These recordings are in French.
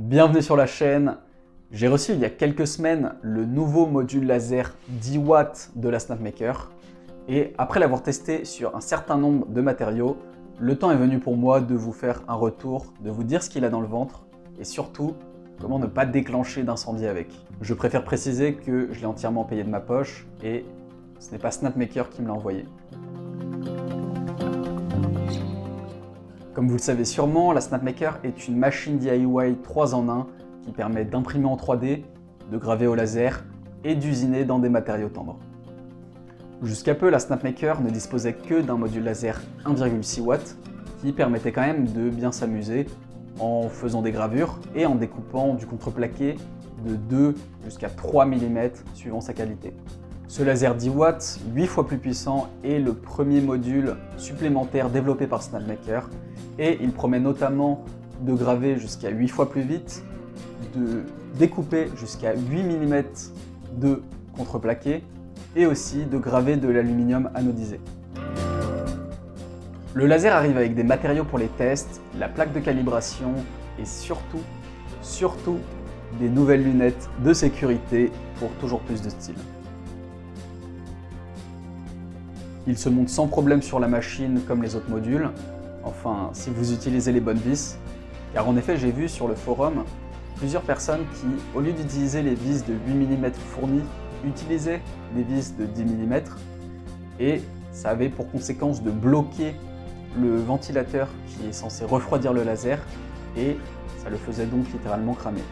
Bienvenue sur la chaîne. J'ai reçu il y a quelques semaines le nouveau module laser 10 watts de la Snapmaker et après l'avoir testé sur un certain nombre de matériaux, le temps est venu pour moi de vous faire un retour, de vous dire ce qu'il a dans le ventre et surtout comment ne pas déclencher d'incendie avec. Je préfère préciser que je l'ai entièrement payé de ma poche et ce n'est pas Snapmaker qui me l'a envoyé. Comme vous le savez sûrement, la Snapmaker est une machine DIY 3 en 1 qui permet d'imprimer en 3D, de graver au laser et d'usiner dans des matériaux tendres. Jusqu'à peu, la Snapmaker ne disposait que d'un module laser 1,6 watts qui permettait quand même de bien s'amuser en faisant des gravures et en découpant du contreplaqué de 2 jusqu'à 3 mm suivant sa qualité. Ce laser 10 watts, 8 fois plus puissant, est le premier module supplémentaire développé par Snapmaker et il promet notamment de graver jusqu'à 8 fois plus vite, de découper jusqu'à 8 mm de contreplaqué et aussi de graver de l'aluminium anodisé. Le laser arrive avec des matériaux pour les tests, la plaque de calibration et surtout des nouvelles lunettes de sécurité pour toujours plus de style. Il se monte sans problème sur la machine comme les autres modules, enfin si vous utilisez les bonnes vis, car en effet j'ai vu sur le forum plusieurs personnes qui, au lieu d'utiliser les vis de 8 mm fournies, utilisaient des vis de 10 mm et ça avait pour conséquence de bloquer le ventilateur qui est censé refroidir le laser et ça le faisait donc littéralement cramer.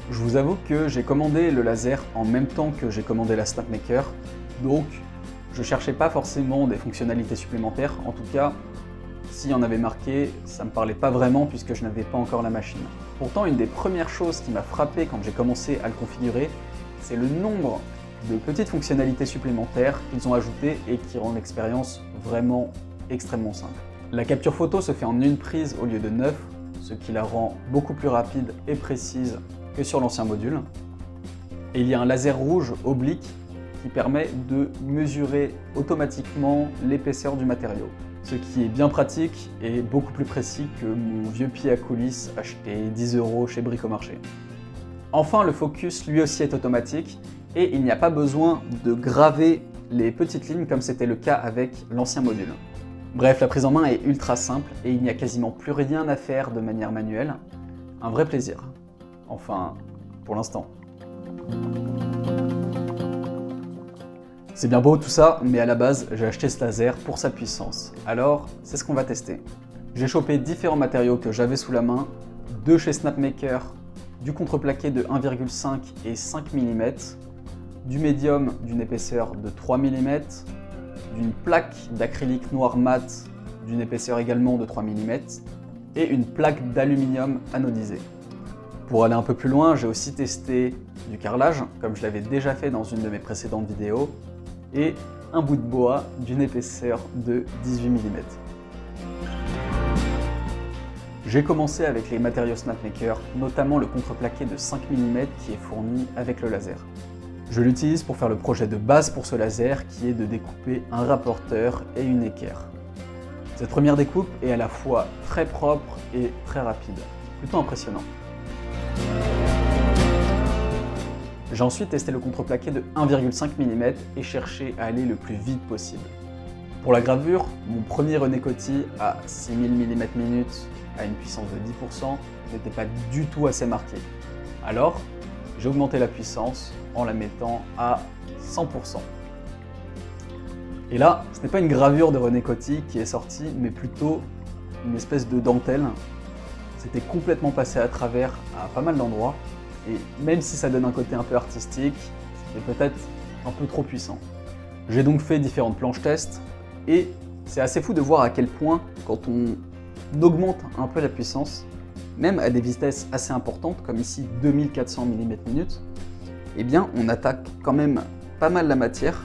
Je vous avoue que j'ai commandé le laser en même temps que j'ai commandé la Snapmaker, donc je cherchais pas forcément des fonctionnalités supplémentaires, en tout cas, s'il y en avait marqué, ça me parlait pas vraiment puisque je n'avais pas encore la machine. Pourtant, une des premières choses qui m'a frappé quand j'ai commencé à le configurer, c'est le nombre de petites fonctionnalités supplémentaires qu'ils ont ajoutées et qui rendent l'expérience vraiment extrêmement simple. La capture photo se fait en une prise au lieu de 9, ce qui la rend beaucoup plus rapide et précise que sur l'ancien module. Et il y a un laser rouge oblique qui permet de mesurer automatiquement l'épaisseur du matériau. Ce qui est bien pratique et beaucoup plus précis que mon vieux pied à coulisses acheté 10 € chez Bricomarché. Enfin, le focus lui aussi est automatique et il n'y a pas besoin de graver les petites lignes comme c'était le cas avec l'ancien module. Bref, la prise en main est ultra simple et il n'y a quasiment plus rien à faire de manière manuelle. Un vrai plaisir. Enfin, pour l'instant. C'est bien beau tout ça, mais à la base, j'ai acheté ce laser pour sa puissance. Alors, c'est ce qu'on va tester. J'ai chopé différents matériaux que j'avais sous la main, de chez Snapmaker, du contreplaqué de 1,5 et 5 mm, du médium d'une épaisseur de 3 mm, d'une plaque d'acrylique noir mat d'une épaisseur également de 3 mm, et une plaque d'aluminium anodisé. Pour aller un peu plus loin, j'ai aussi testé du carrelage, comme je l'avais déjà fait dans une de mes précédentes vidéos, et un bout de bois d'une épaisseur de 18 mm. J'ai commencé avec les matériaux Snapmaker, notamment le contreplaqué de 5 mm qui est fourni avec le laser. Je l'utilise pour faire le projet de base pour ce laser qui est de découper un rapporteur et une équerre. Cette première découpe est à la fois très propre et très rapide, plutôt impressionnant. J'ai ensuite testé le contreplaqué de 1,5 mm et cherché à aller le plus vite possible. Pour la gravure, mon premier René Coty à 6000 mm/min à une puissance de 10% n'était pas du tout assez marqué. Alors, j'ai augmenté la puissance en la mettant à 100%. Et là, ce n'est pas une gravure de René Coty qui est sortie, mais plutôt une espèce de dentelle. C'était complètement passé à travers à pas mal d'endroits. Et même si ça donne un côté un peu artistique, c'est peut-être un peu trop puissant. J'ai donc fait différentes planches test et c'est assez fou de voir à quel point quand on augmente un peu la puissance, même à des vitesses assez importantes comme ici 2400 mm/min, eh bien on attaque quand même pas mal la matière.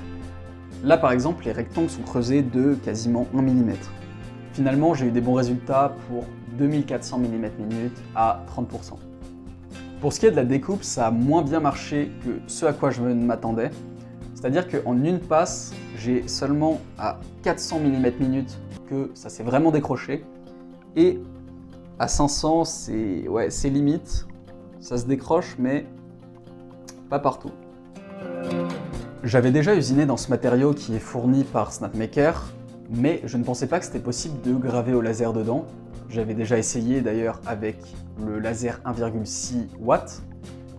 Là par exemple les rectangles sont creusés de quasiment 1 mm. Finalement j'ai eu des bons résultats pour 2400 mm/min à 30%. Pour ce qui est de la découpe, ça a moins bien marché que ce à quoi je m'attendais. C'est-à-dire qu'en une passe, j'ai seulement à 400 mm/min que ça s'est vraiment décroché. Et à 500, c'est limite. ça se décroche, mais pas partout. J'avais déjà usiné dans ce matériau qui est fourni par Snapmaker, mais je ne pensais pas que c'était possible de graver au laser dedans. J'avais déjà essayé d'ailleurs avec le laser 1,6 watts,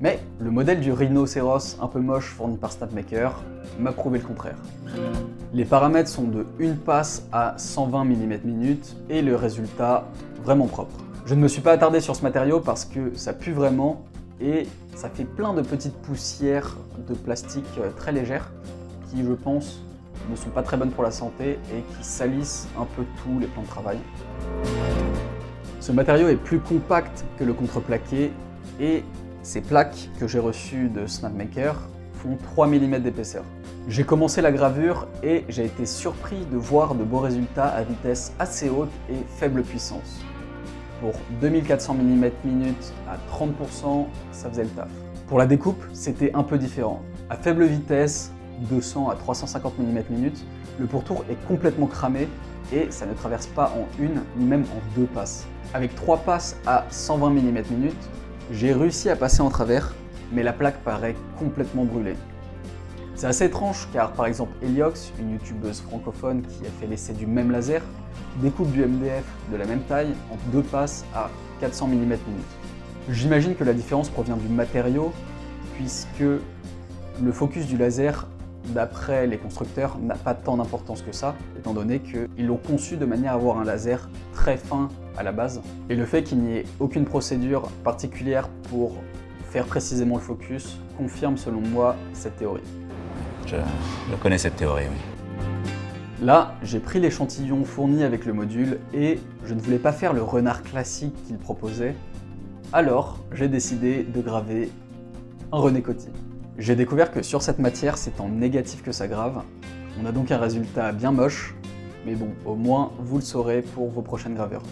mais le modèle du rhinocéros un peu moche fourni par Snapmaker m'a prouvé le contraire. Les paramètres sont de 1 passe à 120 mm/min et le résultat vraiment propre. Je ne me suis pas attardé sur ce matériau parce que ça pue vraiment et ça fait plein de petites poussières de plastique très légères qui, je pense, ne sont pas très bonnes pour la santé et qui salissent un peu tous les plans de travail. Ce matériau est plus compact que le contreplaqué et ces plaques que j'ai reçues de Snapmaker font 3 mm d'épaisseur. J'ai commencé la gravure et j'ai été surpris de voir de beaux résultats à vitesse assez haute et faible puissance. Pour 2400 mm/min à 30%, ça faisait le taf. Pour la découpe, c'était un peu différent. À faible vitesse, 200 à 350 mm/min, le pourtour est complètement cramé et ça ne traverse pas en une ni même en deux passes. Avec 3 passes à 120 mm/min, j'ai réussi à passer en travers, mais la plaque paraît complètement brûlée. C'est assez étrange car par exemple Heliox, une youtubeuse francophone qui a fait l'essai du même laser, découpe du MDF de la même taille en 2 passes à 400 mm/min. J'imagine que la différence provient du matériau puisque le focus du laser, d'après les constructeurs, n'a pas tant d'importance que ça, étant donné qu'ils l'ont conçu de manière à avoir un laser très fin à la base. Et le fait qu'il n'y ait aucune procédure particulière pour faire précisément le focus confirme selon moi cette théorie. Je connais cette théorie, oui. Là, j'ai pris l'échantillon fourni avec le module et je ne voulais pas faire le renard classique qu'il proposait. Alors, j'ai décidé de graver un René Coty. J'ai découvert que sur cette matière, c'est en négatif que ça grave. On a donc un résultat bien moche, mais bon, au moins vous le saurez pour vos prochaines gravures.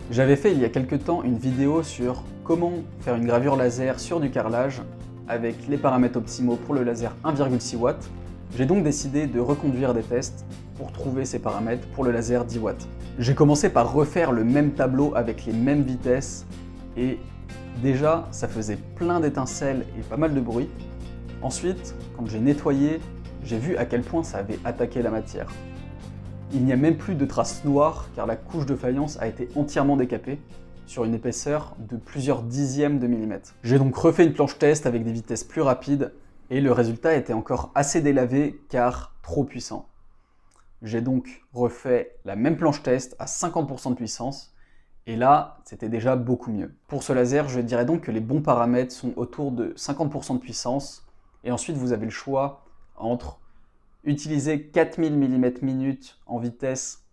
J'avais fait il y a quelques temps une vidéo sur comment faire une gravure laser sur du carrelage avec les paramètres optimaux pour le laser 1,6 watts. J'ai donc décidé de reconduire des tests pour trouver ces paramètres pour le laser 10 watts. J'ai commencé par refaire le même tableau avec les mêmes vitesses et déjà ça faisait plein d'étincelles et pas mal de bruit. Ensuite, quand j'ai nettoyé, j'ai vu à quel point ça avait attaqué la matière. Il n'y a même plus de traces noires car la couche de faïence a été entièrement décapée sur une épaisseur de plusieurs dixièmes de millimètre. J'ai donc refait une planche test avec des vitesses plus rapides et le résultat était encore assez délavé car trop puissant. J'ai donc refait la même planche test à 50% de puissance et là c'était déjà beaucoup mieux. Pour ce laser, je dirais donc que les bons paramètres sont autour de 50% de puissance et ensuite vous avez le choix entre utiliser 4000 mm/min en vitesse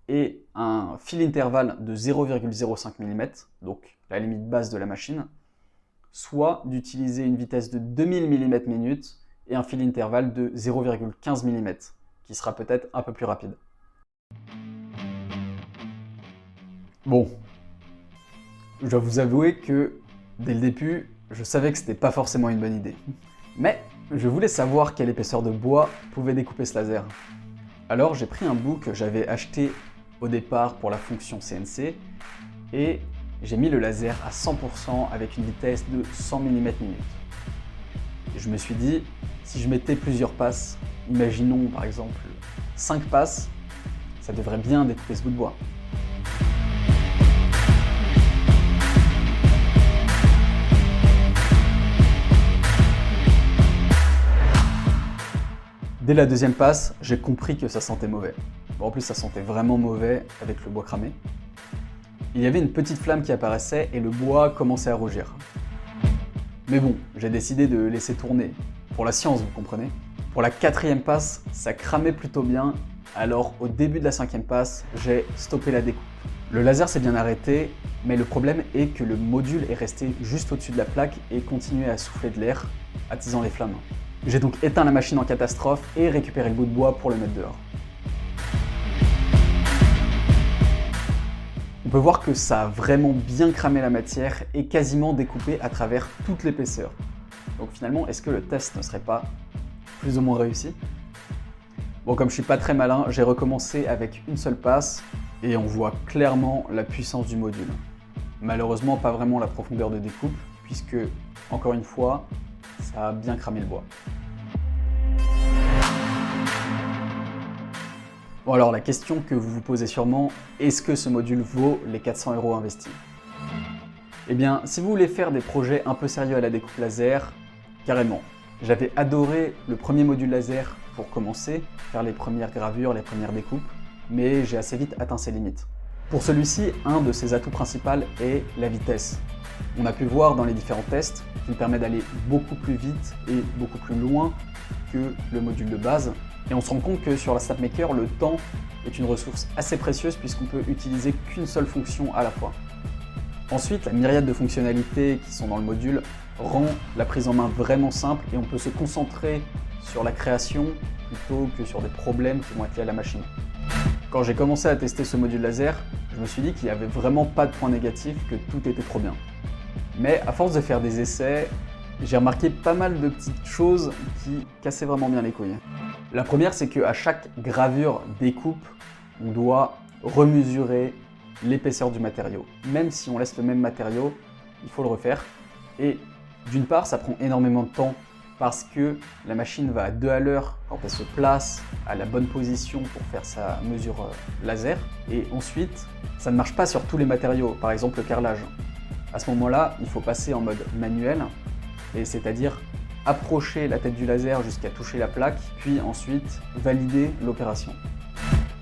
et un fil intervalle de 0,05 mm, donc la limite basse de la machine, soit d'utiliser une vitesse de 2000 mm/min et un fil intervalle de 0,15 mm, qui sera peut-être un peu plus rapide. Bon, je dois vous avouer que dès le début, je savais que c'était pas forcément une bonne idée. Mais je voulais savoir quelle épaisseur de bois pouvait découper ce laser. Alors j'ai pris un bout que j'avais acheté au départ pour la fonction CNC et j'ai mis le laser à 100% avec une vitesse de 100 mm/min. Et je me suis dit, si je mettais plusieurs passes, imaginons par exemple 5 passes, ça devrait bien découper ce bout de bois. Dès la deuxième passe, j'ai compris que ça sentait mauvais. Bon, en plus, ça sentait vraiment mauvais avec le bois cramé. Il y avait une petite flamme qui apparaissait et le bois commençait à rougir. Mais bon, j'ai décidé de laisser tourner. Pour la science, vous comprenez. Pour la quatrième passe, ça cramait plutôt bien, alors au début de la cinquième passe, j'ai stoppé la découpe. Le laser s'est bien arrêté, mais le problème est que le module est resté juste au-dessus de la plaque et continuait à souffler de l'air, attisant les flammes. J'ai donc éteint la machine en catastrophe et récupéré le bout de bois pour le mettre dehors. On peut voir que ça a vraiment bien cramé la matière et quasiment découpé à travers toute l'épaisseur. Donc finalement, est-ce que le test ne serait pas plus ou moins réussi? Bon, comme je suis pas très malin, j'ai recommencé avec une seule passe et on voit clairement la puissance du module. Malheureusement, pas vraiment la profondeur de découpe, puisque, encore une fois, ça a bien cramé le bois. Bon alors, la question que vous vous posez sûrement, est-ce que ce module vaut les 400 € investis? Eh bien, si vous voulez faire des projets un peu sérieux à la découpe laser, carrément. J'avais adoré le premier module laser pour commencer, faire les premières gravures, les premières découpes, mais j'ai assez vite atteint ses limites. Pour celui-ci, un de ses atouts principaux est la vitesse. On a pu voir dans les différents tests qu'il permet d'aller beaucoup plus vite et beaucoup plus loin que le module de base. Et on se rend compte que sur la Snapmaker, le temps est une ressource assez précieuse puisqu'on peut utiliser qu'une seule fonction à la fois. Ensuite, la myriade de fonctionnalités qui sont dans le module rend la prise en main vraiment simple et on peut se concentrer sur la création plutôt que sur des problèmes qui vont être liés à la machine. Quand j'ai commencé à tester ce module laser, je me suis dit qu'il n'y avait vraiment pas de points négatifs, que tout était trop bien. Mais à force de faire des essais, j'ai remarqué pas mal de petites choses qui cassaient vraiment bien les couilles. La première, c'est qu'à chaque gravure découpe, on doit remesurer l'épaisseur du matériau. Même si on laisse le même matériau, il faut le refaire. Et d'une part, ça prend énormément de temps parce que la machine va à 2 à l'heure quand elle se place à la bonne position pour faire sa mesure laser. Et ensuite, ça ne marche pas sur tous les matériaux, par exemple le carrelage. À ce moment-là, il faut passer en mode manuel, et c'est-à-dire approcher la tête du laser jusqu'à toucher la plaque, puis ensuite valider l'opération.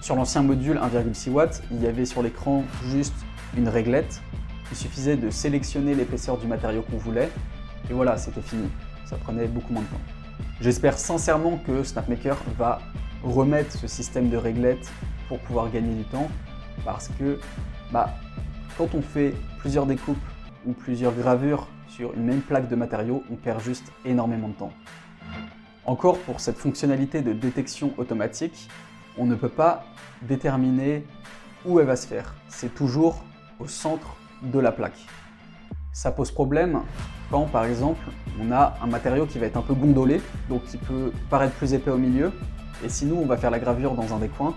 Sur l'ancien module 1,6 watts, il y avait sur l'écran juste une réglette. Il suffisait de sélectionner l'épaisseur du matériau qu'on voulait, et voilà, c'était fini. Ça prenait beaucoup moins de temps. J'espère sincèrement que Snapmaker va remettre ce système de réglette pour pouvoir gagner du temps, parce que quand on fait plusieurs découpes ou plusieurs gravures sur une même plaque de matériaux, on perd juste énormément de temps. Encore pour cette fonctionnalité de détection automatique, on ne peut pas déterminer où elle va se faire. C'est toujours au centre de la plaque. Ça pose problème quand, par exemple, on a un matériau qui va être un peu gondolé, donc qui peut paraître plus épais au milieu, et si nous, on va faire la gravure dans un des coins,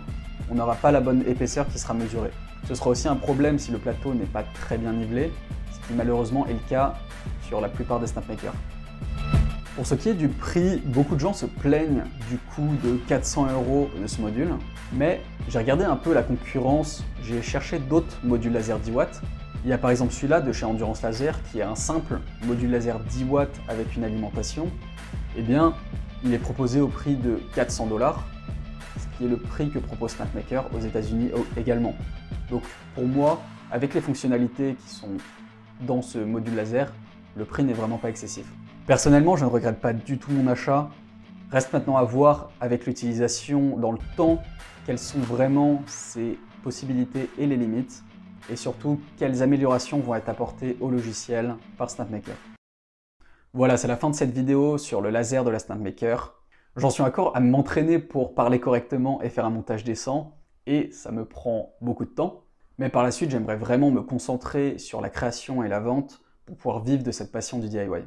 on n'aura pas la bonne épaisseur qui sera mesurée. Ce sera aussi un problème si le plateau n'est pas très bien nivelé, ce qui malheureusement est le cas sur la plupart des Snapmakers. Pour ce qui est du prix, beaucoup de gens se plaignent du coût de 400 € de ce module, mais j'ai regardé un peu la concurrence, j'ai cherché d'autres modules laser 10 watts. Il y a par exemple celui-là de chez Endurance Laser qui est un simple module laser 10 watts avec une alimentation. Eh bien, il est proposé au prix de 400 $, ce qui est le prix que propose Snapmaker aux États-Unis également. Donc pour moi, avec les fonctionnalités qui sont dans ce module laser, le prix n'est vraiment pas excessif. Personnellement, je ne regrette pas du tout mon achat. Reste maintenant à voir avec l'utilisation dans le temps quelles sont vraiment ses possibilités et les limites, et surtout quelles améliorations vont être apportées au logiciel par Snapmaker. Voilà, c'est la fin de cette vidéo sur le laser de la Snapmaker. J'en suis encore à m'entraîner pour parler correctement et faire un montage décent, et ça me prend beaucoup de temps. Mais par la suite, j'aimerais vraiment me concentrer sur la création et la vente pour pouvoir vivre de cette passion du DIY.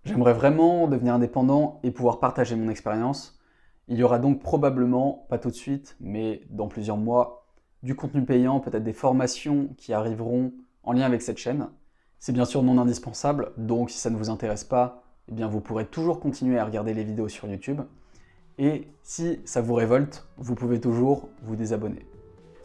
J'aimerais vraiment devenir indépendant et pouvoir partager mon expérience. Il y aura donc probablement, pas tout de suite, mais dans plusieurs mois, du contenu payant, peut-être des formations qui arriveront en lien avec cette chaîne. C'est bien sûr non indispensable, donc si ça ne vous intéresse pas, eh bien vous pourrez toujours continuer à regarder les vidéos sur YouTube. Et si ça vous révolte, vous pouvez toujours vous désabonner.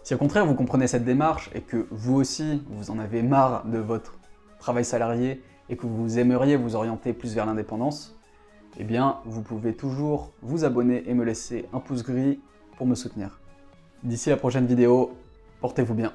Si au contraire vous comprenez cette démarche et que vous aussi vous en avez marre de votre travail salarié et que vous aimeriez vous orienter plus vers l'indépendance, eh bien vous pouvez toujours vous abonner et me laisser un pouce gris pour me soutenir. D'ici la prochaine vidéo, portez-vous bien.